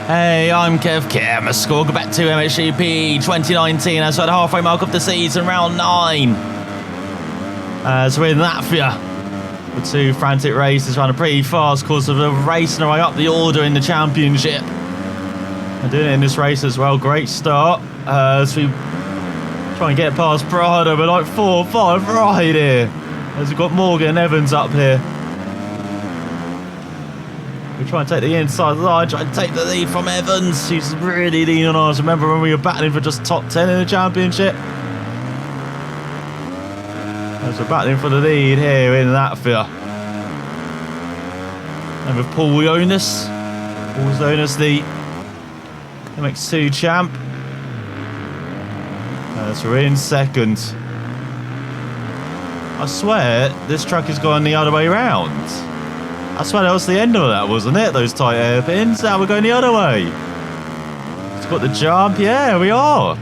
Hey, I'm Kev. My score go back to MXGP 2019 as we're at the halfway mark of the season, round 9. As we're in Latvia with 2 frantic races running a pretty fast course of racing our way up the order in the championship. And doing it in this race as well. Great start as we try and get past Prado. We're like 4 or 5 right here as we've got Morgan and Evans up here. We try and take the inside line, try and take the lead from Evans. She's really leaning on us. Remember when we were battling for just top 10 in the championship? As we're battling for the lead here in Latvia. And with Paul Jonas. Paul Jonas, the MX2 champ. As we're in second. I swear this truck has gone the other way round. I swear that was the end of that, wasn't it? Those tight hairpins. Now we're going the other way. It's got the jump. Yeah, we are.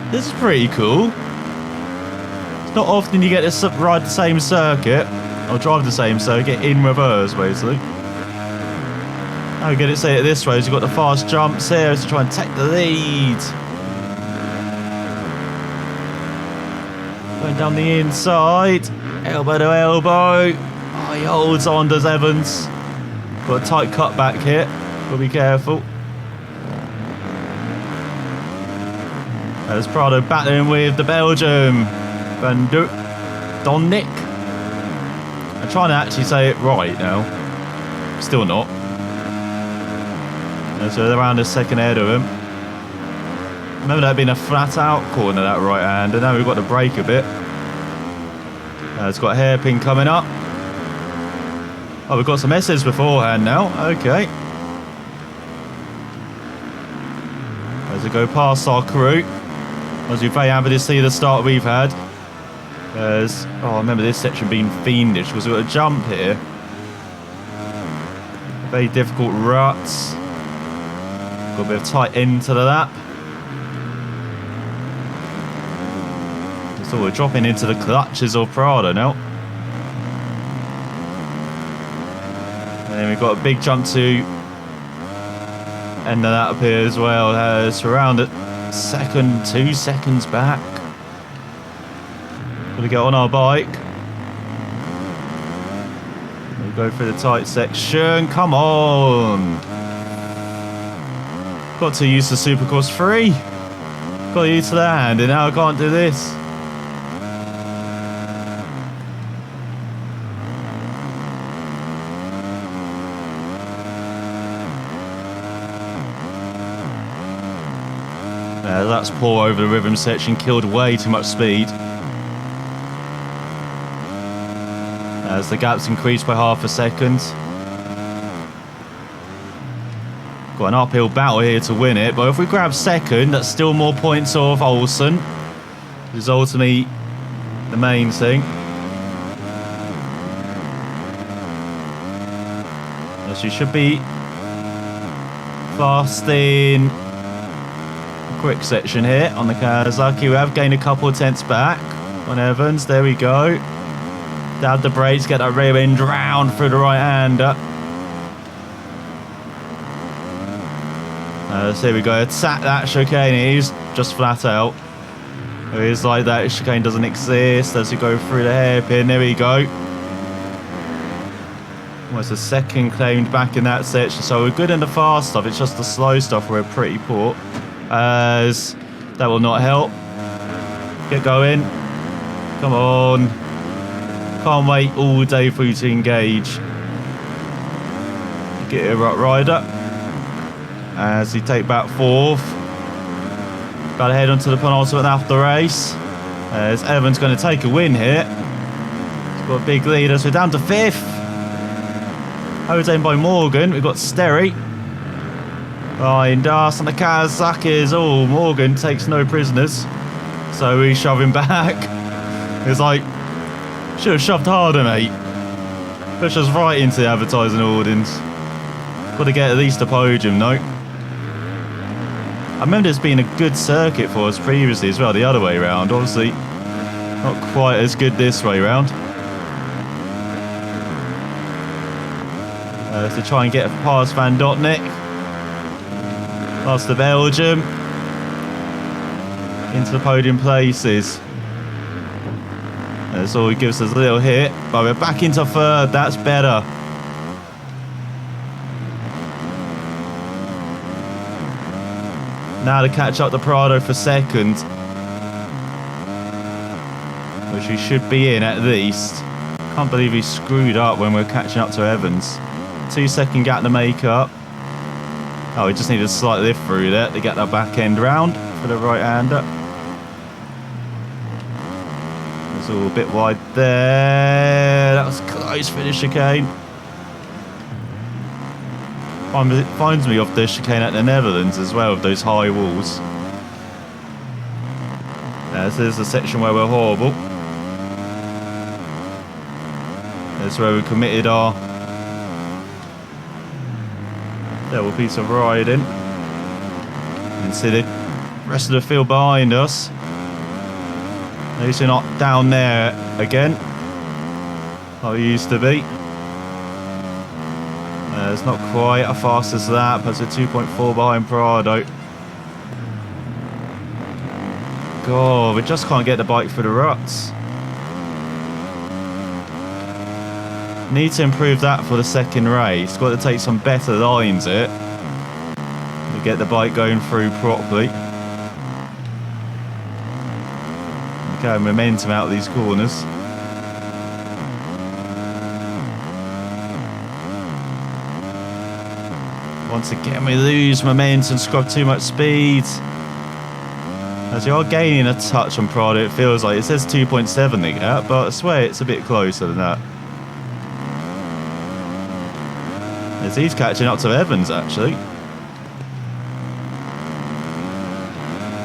This is pretty cool. It's not often you get to ride the same circuit, or drive the same circuit in reverse, basically. Now we get it set it this way, as you've got the fast jumps here to try and take the lead. Going down the inside. Elbow to elbow. Oh, he holds on, does Evans. Got a tight cut back here. Gotta be careful. There's Prado battling with the Belgium. Van Donnik. I'm trying to actually say it right now. Still not. And so they're around the second head of him. Remember that being a flat out corner, that right hand. And now we've got to brake a bit. It's got a hairpin coming up. Oh, we've got some S's beforehand now. Okay. As we go past our crew. As we're very happy to see the start we've had. I remember this section being fiendish because we've got a jump here. Very difficult ruts. Got a bit of tight end to the lap. So we're dropping into the clutches of Prado now. And then we've got a big jump to end of that up here as well. It's around at second, 2 seconds back. Got to get on our bike. We'll go through the tight section. Come on. Got to use the Supercross 3. Got to use the hand, and now I can't do this. That's poor over the rhythm section, killed way too much speed. As the gap's increased by half a second. Got an uphill battle here to win it, but if we grab second, that's still more points off Olsen, which is ultimately the main thing. As you should be fast in quick section here on the Kawasaki. We have gained a couple of tenths back on Evans. There we go. Dab the brakes, get that rear end round through the right hander. So here we go. Attack that chicane. It is just flat out. It is like that. Chicane doesn't exist as we go through the hairpin. There we go. Almost a second claimed back in that section. So we're good in the fast stuff. It's just the slow stuff we're pretty poor. As that will not help. Get going. Come on. Can't wait all day for you to engage. Get a right rider. As he take back 4th. Got to head onto the penultimate after the race. As Evans going to take a win here. He's got a big lead as we're down to 5th. Overtaken by Morgan. We've got Sterry. Behind us on the Kawasaki's. Oh, Morgan takes no prisoners. So we shove him back. It's like, should have shoved harder, mate. Push us right into the advertising audience. Got to get at least a podium, no? I remember this being a good circuit for us previously as well, the other way around. Obviously, not quite as good this way round. To try and get past Van Dotnik. Past the Belgium. Into the podium places. That's all, he gives us a little hit. But we're back into third. That's better. Now to catch up to Prado for second. Which we should be in at least. Can't believe he screwed up when we're catching up to Evans. 2 second gap to make up. Oh, we just need a slight lift through there to get that back end round for the right-hander. It's all a bit wide there. That was close for the chicane. Finds me off the chicane at the Netherlands as well, with those high walls. This is the section where we're horrible. That's where we committed our double piece of riding. And see the rest of the field behind us. At least we're not down there again, like we used to be. It's not quite as fast as that, but it's a 2.4 behind Prado. God, we just can't get the bike through the ruts. Need to improve that for the second race. Got to take some better lines to get the bike going through properly. Okay, momentum out of these corners. Once again we lose momentum, scrub too much speed. As you are gaining a touch on Prado, it feels like. It says 2.7 the gap, but I swear it's a bit closer than that. As he's catching up to Evans actually.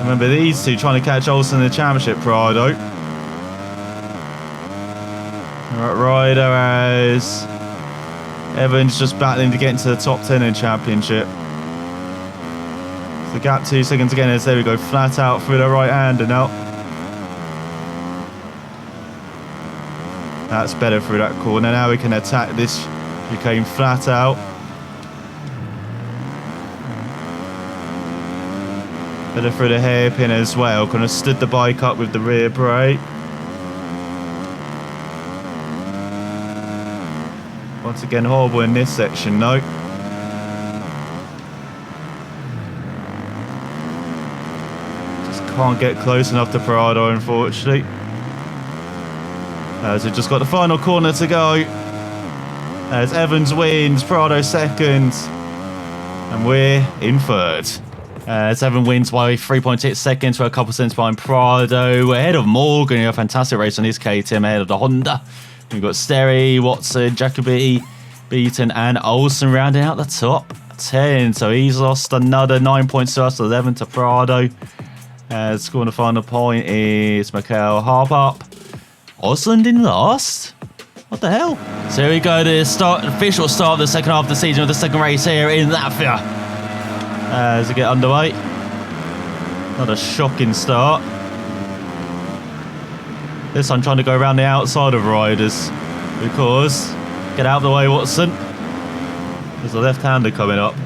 Remember these two trying to catch Olsen in the championship, Prado. Right, Ryder as Evans just battling to get into the top 10 in championship. So the gap 2 seconds again as there we go, flat out through the right hander now. That's better through that corner. Now we can attack this chicane flat out. Better through the hairpin as well. Kind of stood the bike up with the rear brake. Once again, horrible in this section, though. Just can't get close enough to Prado, unfortunately. As we've just got the final corner to go. As Evans wins, Prado second. And we're in third. Evan wins by 3.8 seconds. We're a couple cents behind Prado. We're ahead of Morgan. A fantastic race on his KTM, ahead of the Honda. We've got Sterry, Watson, Jacoby, Beaton, and Olsen rounding out the top 10. So he's lost another 9 points to us, 11 to Prado. Scoring the final point is Michael Harpap. Olsen in last? What the hell? So here we go, the official start of the second half of the season with the second race here in Latvia. As we get underway. Not a shocking start. This time trying to go around the outside of riders because, get out of the way Watson, there's a left-hander coming up.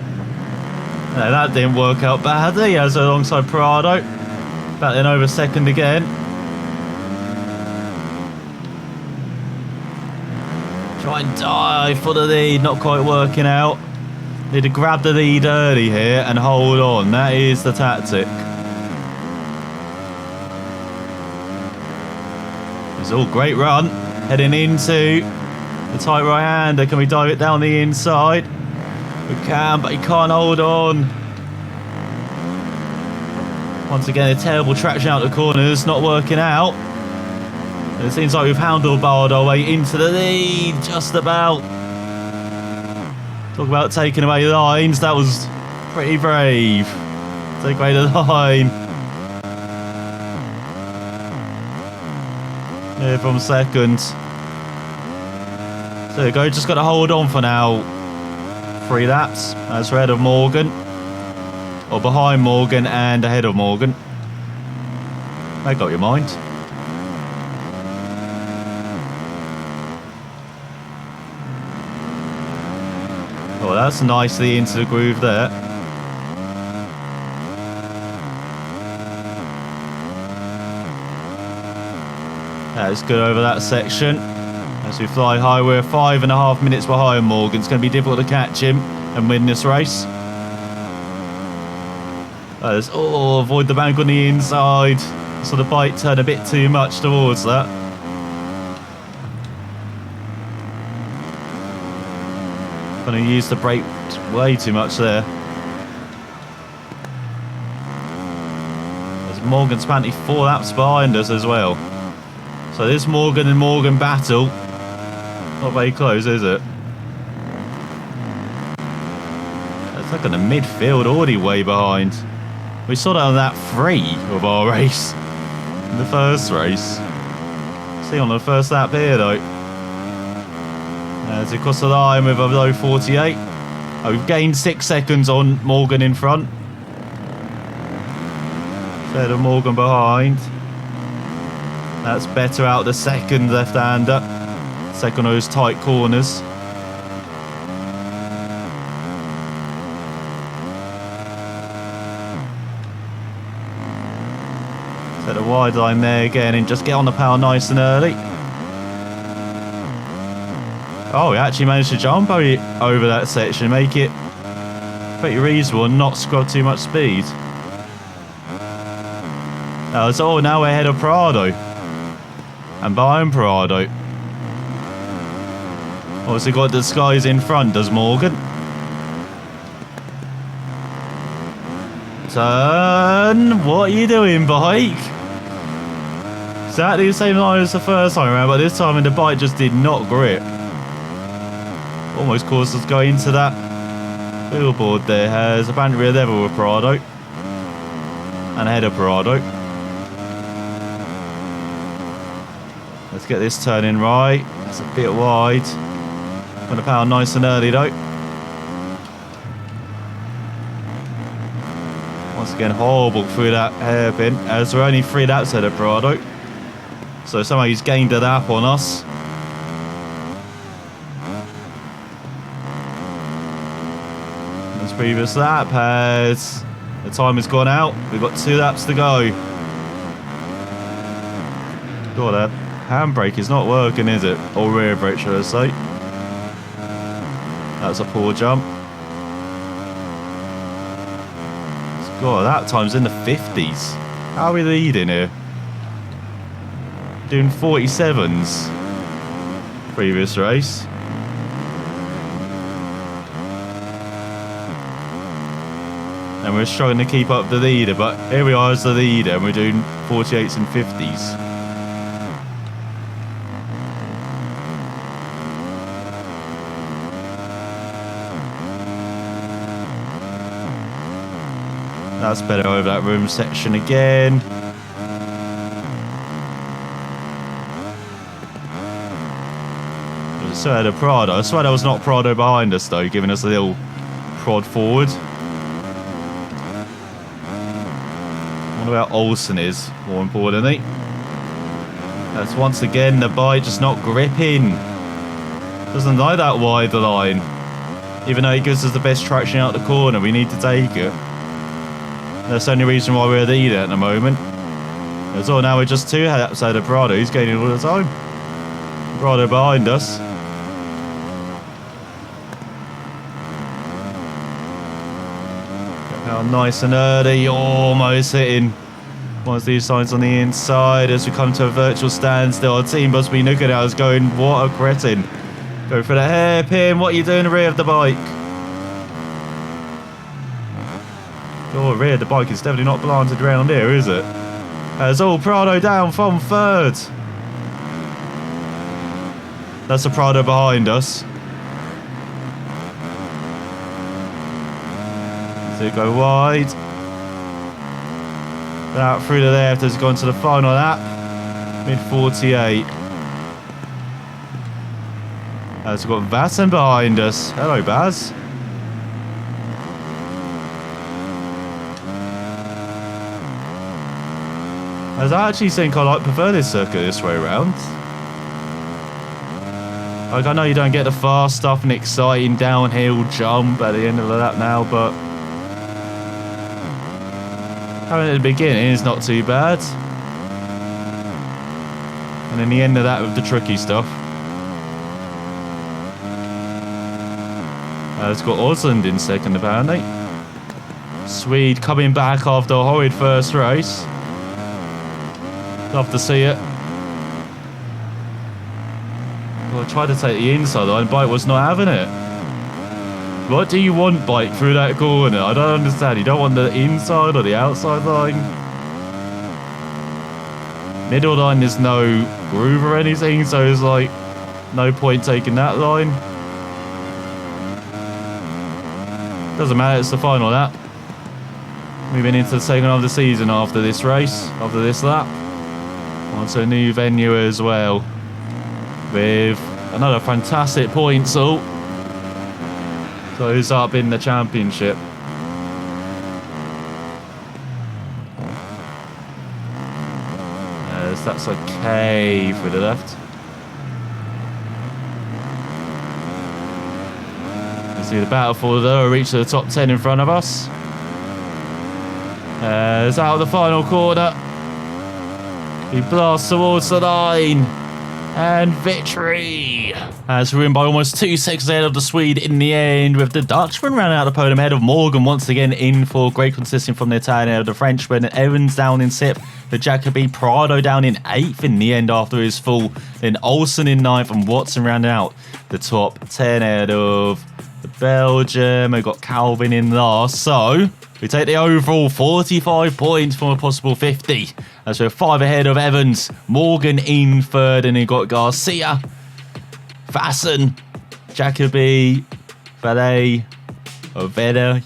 No, that didn't work out badly as alongside Prado, battling over second again. Try and dive for the lead, not quite working out. Need to grab the lead early here and hold on, that is the tactic. It's all great run, heading into the tight right-hander. Can we dive it down the inside? We can, but he can't hold on. Once again, a terrible traction out the corners, not working out. It seems like we've handlebarred our way into the lead, just about. Talk about taking away lines, that was pretty brave. Take away the line. Here from second. So there you go, just got to hold on for now. 3 laps as we're ahead of Morgan. Or behind Morgan and ahead of Morgan. Make up your mind. Oh, that's nicely into the groove there. That's good over that section. As we fly high, we're 5.5 minutes behind Morgan. It's going to be difficult to catch him and win this race. Avoid the bank on the inside. So the bike turned a bit too much towards that. Going to use the brake way too much there. There's Morgan's apparently 4 laps behind us as well. So this Morgan and Morgan battle, not very close, is it? It's like on the midfield, already way behind. We saw that on that 3 of our race, in the first race. See on the first lap here though. As he crossed the line with a low 48. We've gained 6 seconds on Morgan in front. Instead of Morgan behind. That's better out the second left-hander. Second of those tight corners. Set a wide line there again and just get on the power nice and early. Oh, we actually managed to jump over that section, make it pretty reasonable and not scrub too much speed. Now we're ahead of Prado. And behind Prado. Obviously got the skies in front, does Morgan. Turn! What are you doing, bike? Exactly the same line as the first time around, but this time the bike just did not grip. Almost caused us to go into that billboard there. Has apparently we're level with Prado. And ahead of Prado. Let's get this turning right. It's a bit wide. Want to power nice and early though. Once again, horrible through that hairpin. As we're only 3 laps ahead of Prado. So somehow he's gained a lap on us. Previous lap has the time has gone out. We've got 2 laps to go. God, that handbrake is not working, is it? Or rear brake, should I say? That's a poor jump. God, that time's in the 50s. How are we leading here? Doing 47s. Previous race. And we're struggling to keep up the leader, but here we are as the leader and we're doing 48s and 50s. That's better over that room section again. So ahead of Prado. I swear that was not Prado behind us though, giving us a little prod forward. Where Olsen is, more importantly. That's once again the bike just not gripping. Doesn't like that wide line. Even though it gives us the best traction out the corner, we need to take it. That's the only reason why we're the leader at the moment. As well, now we're just 2 outside of Prado. He's gaining all the time. Prado behind us. Nice and early, almost hitting one of these signs on the inside as we come to a virtual standstill. Our team must be looking at us going, what a cretin. Go for the hairpin, what are you doing the rear of the bike? Oh, rear of the bike is definitely not planted around here, is it? As all Prado down from 3rd. That's the Prado behind us. So go wide. Out through the left as gone to the final lap. Mid 48. As we've got Vassen behind us. Hello, Baz. As I actually think I prefer this circuit this way around. Like, I know you don't get the fast stuff and exciting downhill jump at the end of the lap now, but having it at the beginning is not too bad. And then the end of that with the tricky stuff. It's got Olsen in second apparently. Swede coming back after a horrid first race. Love to see it. Well, I tried to take the inside line, Bike was not having it. What do you want, Bike, through that corner? I don't understand. You don't want the inside or the outside line? Middle line is no groove or anything, so it's like no point taking that line. Doesn't matter, it's the final lap. Moving into the second half of the season after this race, after this lap. Onto a new venue as well. With another fantastic point, so goes up in the championship. That's okay for the left. See the battle for the reach to the top 10 in front of us. It's out of the final corner. He blasts towards the line. And victory! As we win by almost 2 seconds ahead of the Swede in the end, with the Dutchman round out the podium ahead of Morgan once again in for great consistency from the Italian ahead of the Frenchman. And Evans down in 6th, the Jacobi, Prado down in 8th in the end after his fall. Then Olsen in 9th and Watson rounding out the top 10 ahead of the Belgium. We've got Calvin in last. So we take the overall 45 points from a possible 50. As we're 5 ahead of Evans, Morgan in 3rd, and you've got Garcia, Fassen, Jacobi, Valet, Oveda,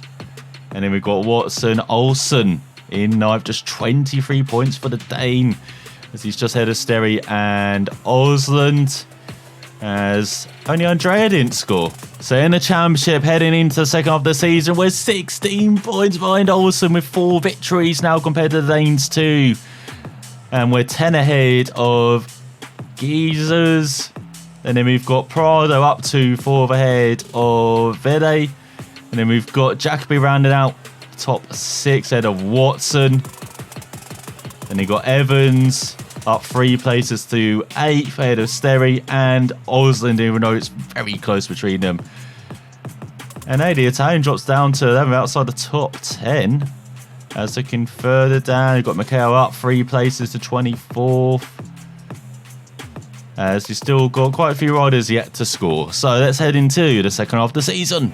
and then we've got Watson, Olsen in 9th, just 23 points for the Dane, as he's just ahead of Sterry and Osland, as only Andrea didn't score. So in the championship, heading into the second half of the season, we're 16 points behind Olsen with 4 victories now compared to the Danes 2. And we're 10 ahead of Geezers. And then we've got Prado up to 4 ahead of Vede. And then we've got Jacobi rounding out top 6 ahead of Watson. And you've got Evans up 3 places to 8th ahead of Sterry and Osland, even though it's very close between them. And the Italian drops down to 11 outside the top 10. As looking further down, you've got Mikhail up 3 places to 24th. As you've still got quite a few riders yet to score. So let's head into the second half of the season.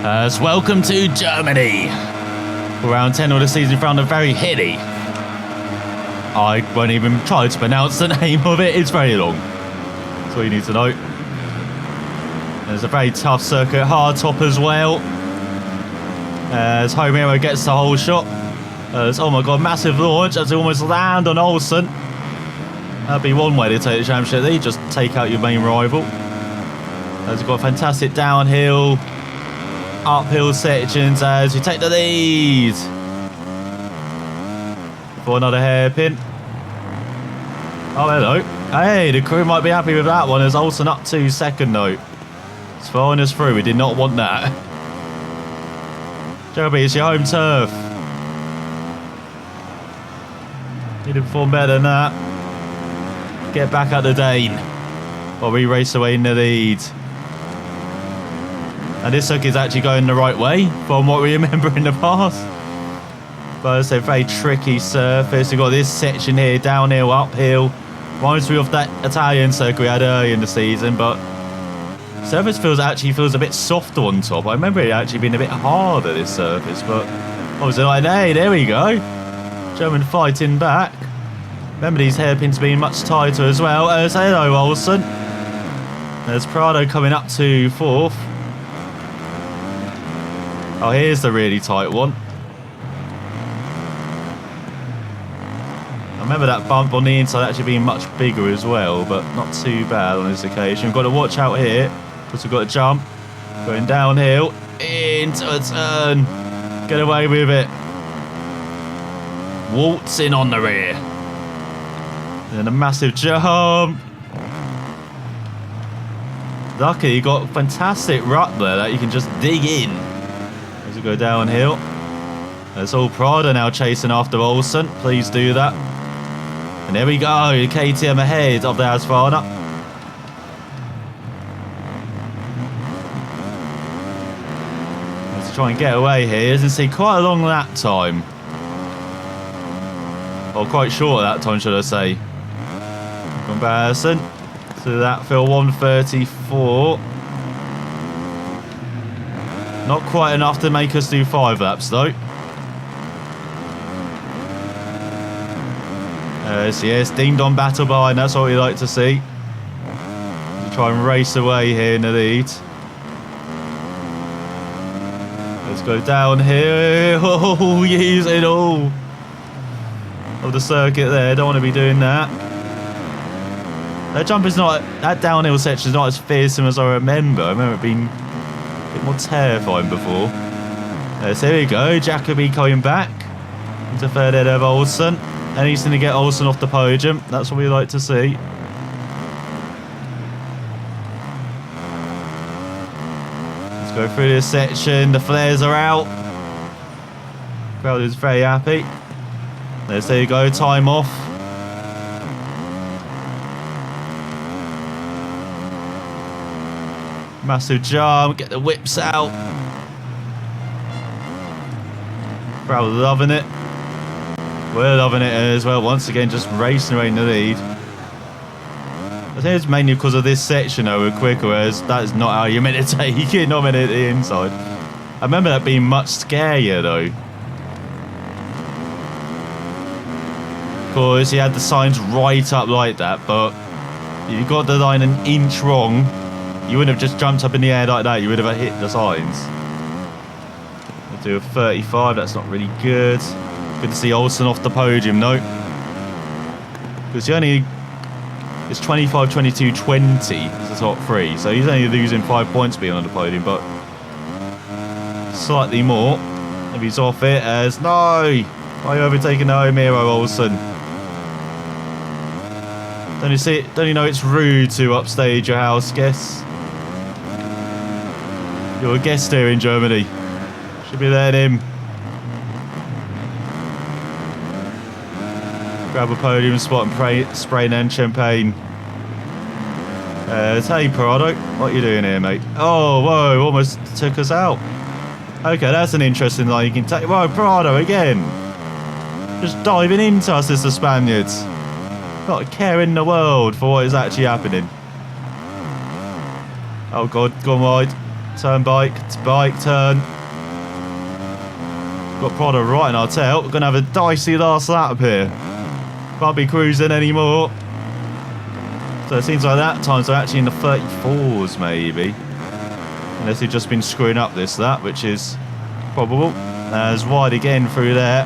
As welcome to Germany. Round 10 of the season found a very hilly. I won't even try to pronounce the name of it, it's very long. That's all you need to know. There's a very tough circuit, hard top as well. As Home Hero gets the whole shot. Oh my god, massive launch as they almost land on Olsen. That'd be one way to take the championship. They just take out your main rival. As you've got fantastic downhill, uphill sections as you take the lead. For another hairpin. Oh, hello. Hey, the crew might be happy with that one as Olsen up to 2nd though. It's throwing us through. We did not want that. Joby, it's your home turf. You did perform better than that. Get back at the Dane while we race away in the lead. And this circuit is actually going the right way from what we remember in the past. But it's a very tricky surface. You've got this section here, downhill, uphill. Reminds me of that Italian circuit we had early in the season, but surface feels a bit softer on top. I remember it actually being a bit harder, this surface, but obviously like, hey, there we go. German fighting back. Remember these hairpins being much tighter as well. Hello, Olsen. There's Prado coming up to 4th. Oh, here's the really tight one. I remember that bump on the inside actually being much bigger as well, but not too bad on this occasion. We've got to watch out here, because we've got to jump. Going downhill, into a turn. Get away with it. Waltzing on the rear. And a massive jump. Lucky you got a fantastic rut there that you can just dig in. As we go downhill. There's all Prada now chasing after Olsen. Please do that. And there we go, KTM ahead of the Asfana. Let's try and get away here. As you see, quite a long lap time. Or quite short at that time, should I say. Comparison to that fill 134. Not quite enough to make us do 5 laps though. Yes, ding dong battle behind, that's what we like to see. Try and race away here in the lead. Let's go down here. Oh, using all of the circuit there. Don't want to be doing that. That jump is not, that downhill section is not as fearsome as I remember. I remember it being a bit more terrifying before. So here we go, Jacobi coming back into third ahead of Olsen. And he's going to get Olsen off the podium. That's what we like to see. Let's go through this section. The flares are out. Crowd is very happy. There you go, time off. Massive jump, get the whips out. Crowd loving it. We're loving it as well. Once again, just racing away in the lead. I think it's mainly because of this section though, we're quicker, whereas that is not how you're meant to take it, not meant to the inside. I remember that being much scarier though. Of course, you had the signs right up like that, but if you got the line an inch wrong, you wouldn't have just jumped up in the air like that, you would have hit the signs. We'll do a 35, that's not really good. Good to see Olsen off the podium though. Because he only, it's 25, 22, 20 is the top 3. So he's only losing 5 points being on the podium, but slightly more if he's off it as, no! Why are you overtaking the home hero, Olsen? Don't you see it? Don't you know it's rude to upstage your house guests? You're a guest here in Germany. Should be letting him grab a podium spot and spray and champagne. Hey Prado, what are you doing here, mate? Oh, whoa, almost took us out. Okay, that's an interesting line you can take. Whoa, Prado again. Just diving into us as the Spaniards. Not a care in the world for what is actually happening. Oh god, go on wide. Turn bike, turn. Got Prado right in our tail. We're going to have a dicey last lap here. Can't be cruising anymore. So it seems like that times are actually in the 34s maybe. Unless they've just been screwing up this lap, which is probable. As wide again through there.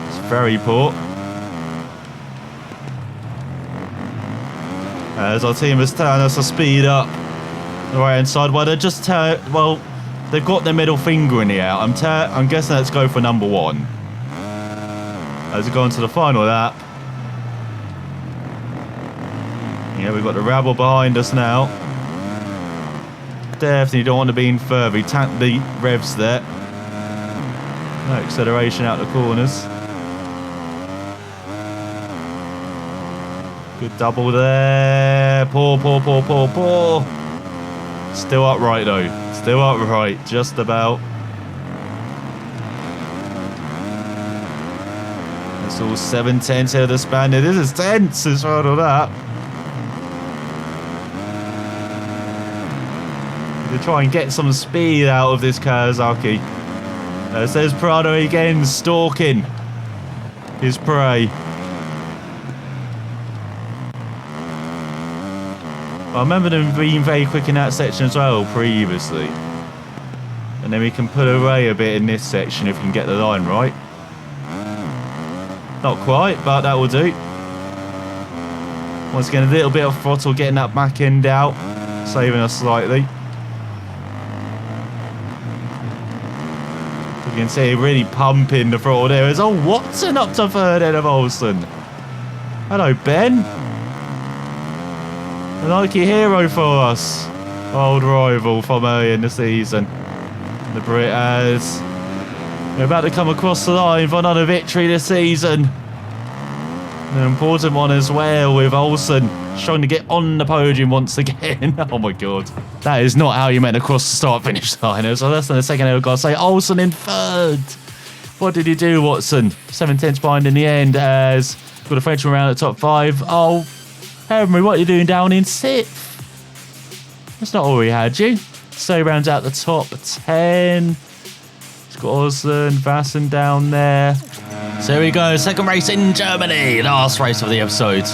It's very poor. As our team is telling us to speed up the right hand side. Well, they're just well, they've got their middle finger in the air. I'm guessing let's go for number 1. As we go into the final lap. Yeah, we've got the rabble behind us now. Definitely don't want to be in further. We tanked the revs there. No acceleration out the corners. Good double there. Poor. Still upright though. Still upright. Just about. It's all 7/10 here, the Spaniard. This is tense as well of that. To try and get some speed out of this Kawasaki. There's Prado again, stalking his prey. I remember them being very quick in that section as well previously. And then we can pull away a bit in this section if we can get the line right. Not quite, but that will do. Once again, a little bit of throttle getting that back end out, saving us slightly. You can see really pumping the throttle there. It's Watson up to third head of Olsen. Hello, Ben. A Nike hero for us. Old rival from early in the season. The Brit as we're about to come across the line for another victory this season. An important one as well with Olsen trying to get on the podium once again. Oh my god. That is not how you meant to cross the start-finish line. So less than a second ago, say Olsen in third. What did he do, Watson? 7/10 behind in the end as got a Frenchman around at top 5. Oh, Henry, what are you doing down in 6th? That's not all we had, you. So rounds out the top 10. It's got Olsen, Vassen down there. So here we go, second race in Germany, last race of the episode.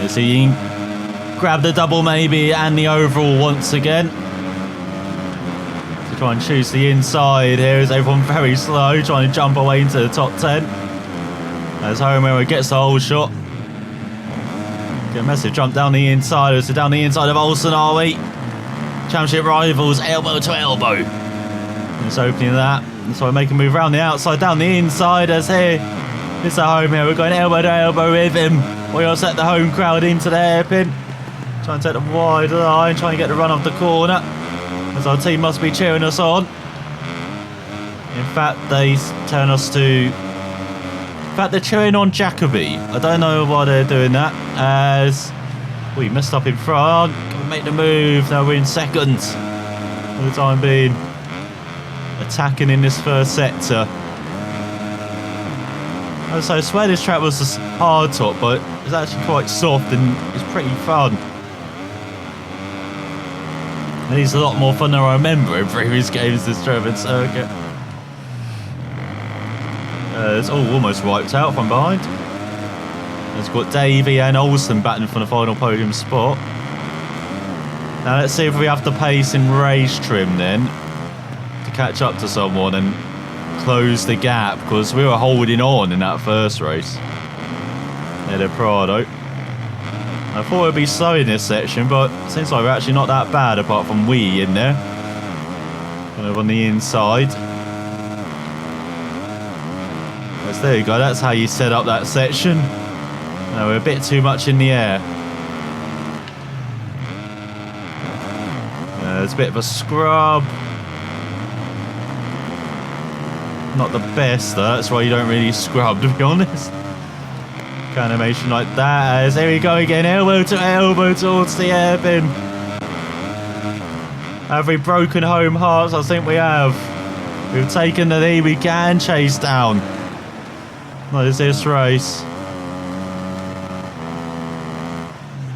You see, you can grab the double maybe and the overall once again. To try and choose the inside here is everyone very slow, trying to jump away into the top 10. As Homer gets the whole shot. Get a massive jump down the inside, so down the inside of Olsen are we? Championship rivals, elbow to elbow. Just opening that. So I make a move around the outside, down the inside as here. It's at home here. We're going elbow to elbow with him. We all set the home crowd into the hairpin. Trying to take the wide line, trying to get the run off the corner. As our team must be cheering us on. In fact, they turn us to... In fact, they're cheering on Jacoby. I don't know why they're doing that. As we messed up in front. Can we make the move? Now we're in second. For the time being. Attacking in this first sector. So I swear this track was a hard top, but it's actually quite soft and it's pretty fun. And it's a lot more fun than I remember in previous games, this German circuit. It's all almost wiped out from behind. It's got Davey and Olsen battling for the final podium spot. Now let's see if we have the pace in race trim then to catch up to someone and close the gap, because we were holding on in that first race. Near Prado. I thought it would be slow in this section, but it seems like we're actually not that bad apart from we in there. Kind of on the inside. Yes, there you go, that's how you set up that section. No, we're a bit too much in the air. There's a bit of a scrub. Not the best though, that's why you don't really scrub, to be honest. Animation like that, as there we go again, elbow to elbow towards the hairpin. Have we broken home hearts? I think we have. We've taken the lead, we can chase down. What is this race?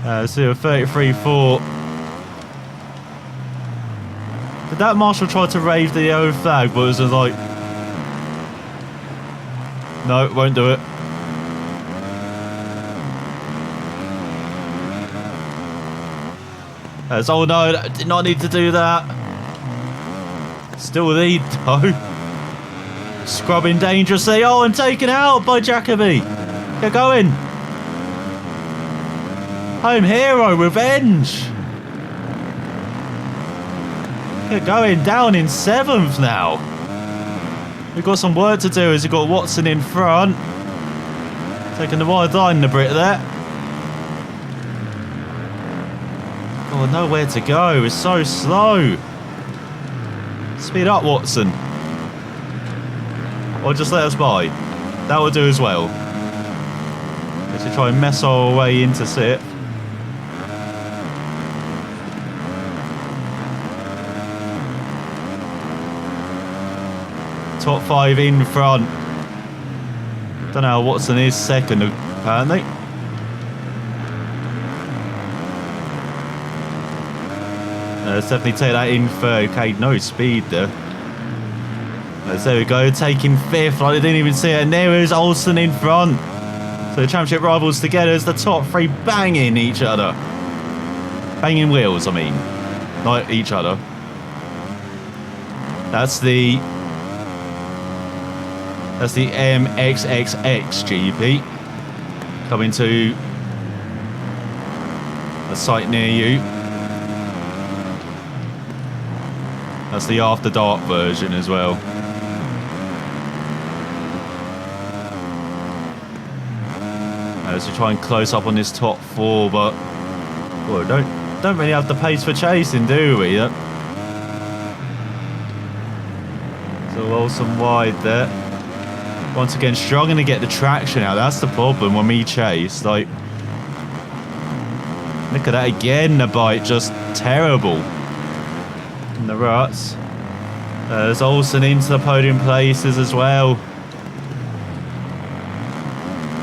Let's do a 33-4. Did that marshal try to wave the yellow flag, but it was just like... No, won't do it. Oh no, did not need to do that. Still lead though. Scrubbing dangerously. Oh, and taken out by Jacoby. Get going. Home hero, revenge. Get going, down in 7th now. We've got some work to do as we've got Watson in front. Taking the wide line in the Brit there. Oh, nowhere to go. It's so slow. Speed up, Watson. Or just let us by. That will do as well. Let's try and mess our way into sit. Top 5 in front. Don't know how Watson is second, apparently. Let's definitely take that in third. Okay, no speed there. There we go, taking 5th. Like they didn't even see it. And there is Olsen in front. So the championship rivals together as the top 3 banging each other. Banging wheels, I mean. Not each other. That's the MXGP. Coming to a site near you. That's the after dark version as well. So try and close up on this top 4, but well, don't really have the pace for chasing, do we? So Olsen wide there. Once again, struggling to get the traction out. That's the problem when we chase. Like, look at that again. The bite just terrible. In the ruts. There's Olsen into the podium places as well.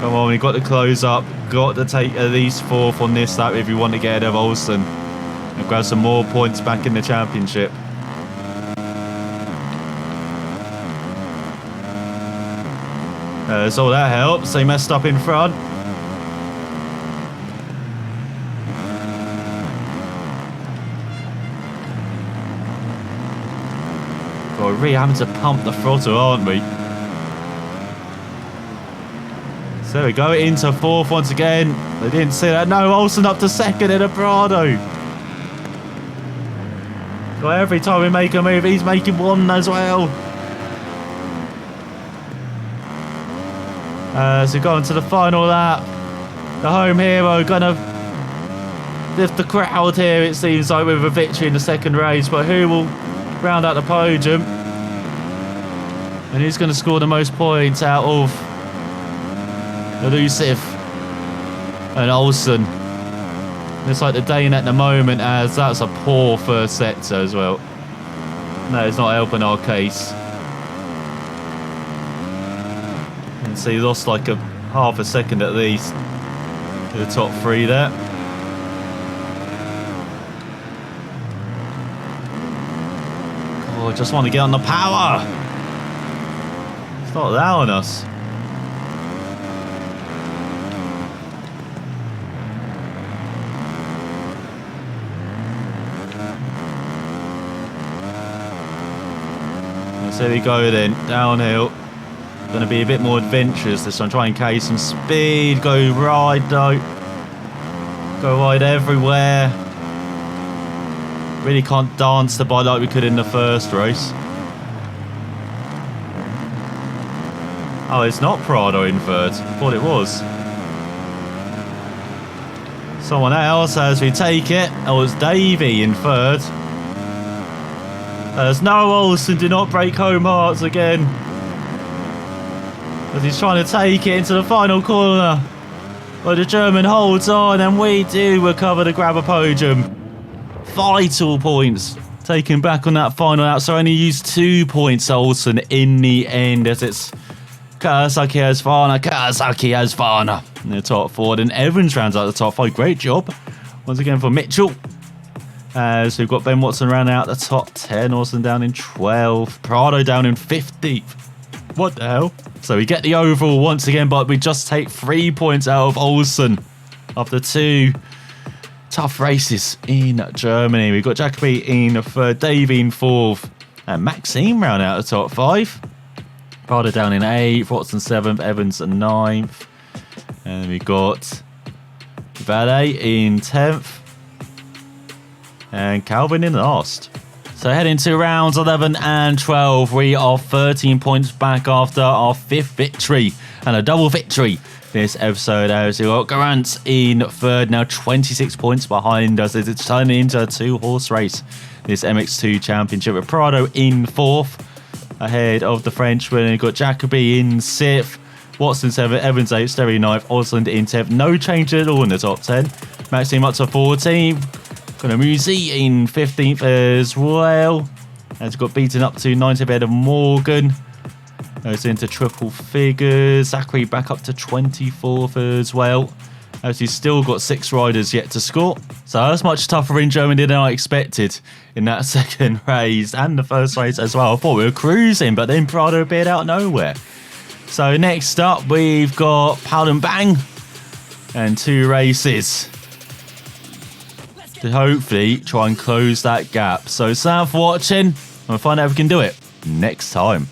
Come on, we've got to close up. Got to take at least 4th on this lap if you want to get ahead of Olsen and grab some more points back in the championship. So that helps. They messed up in front. We're really having to pump the throttle, aren't we? So there we go, into 4th once again. They didn't see that. No, Olsen up to 2nd in a Prado. So every time we make a move, he's making one as well. So going to the final lap. The home hero gonna lift the crowd here, it seems like, with a victory in the 2nd race. But who will round out the podium? And who's going to score the most points out of Elusive and Olsen? Looks like the Dane at the moment, as that's a poor first sector as well. No, it's not helping our case. And so he lost like half a second at least to the top 3 there. Oh, I just want to get on the power. It's not allowing us. So there we go then, downhill. Going to be a bit more adventurous this time. Try and carry some speed. Go wide though. Go wide everywhere. Really can't dance the bike like we could in the first race. Oh, it's not Prado in 3rd. Thought it was. Someone else as we take it. Oh, it's Davey in 3rd. There's no Olsen. Do not break home hearts again. As he's trying to take it into the final corner. But the German holds on, and we do recover to grab a podium. Vital points taken back on that final out. So only used 2 points, Olsen, in the end, as it's Kawasaki has Fana in the top 4. And Evans rounds out the top 5. Great job once again for Mitchell. So we've got Ben Watson rounding out the top 10. Olsen down in 12th. Prado down in 15th. What the hell? So we get the overall once again, but we just take 3 points out of Olsen after 2 tough races in Germany. We've got Jacoby in 3rd, Davey in 4th, and Maxime round out the top 5. Prado down in 8th, Watson 7th, Evans 9th. And we've got Valet in 10th. And Calvin in last. So heading to rounds 11 and 12, we are 13 points back after our 5th victory and a double victory this episode. As we got Garant in 3rd, now 26 points behind us as it's turning into a 2-horse race. This MX2 Championship with Prado in 4th, ahead of the Frenchman. We've got Jacoby in 6th, Watson 7th, Evans 8th, Sterry 9th, Olsen in 10th. No change at all in the top 10. Maxime up to 14th. Muzi in 15th as well. As got beaten up to 90th ahead of Morgan. Goes into triple figures. Zachary back up to 24th as well. As he's still got 6 riders yet to score. So that's much tougher in Germany than I expected in that 2nd race and the 1st race as well. I thought we were cruising, but then Prado appeared out of nowhere. So next up we've got Pound and Bang and 2 races to hopefully try and close that gap. So thanks for watching. We'll find out if we can do it next time.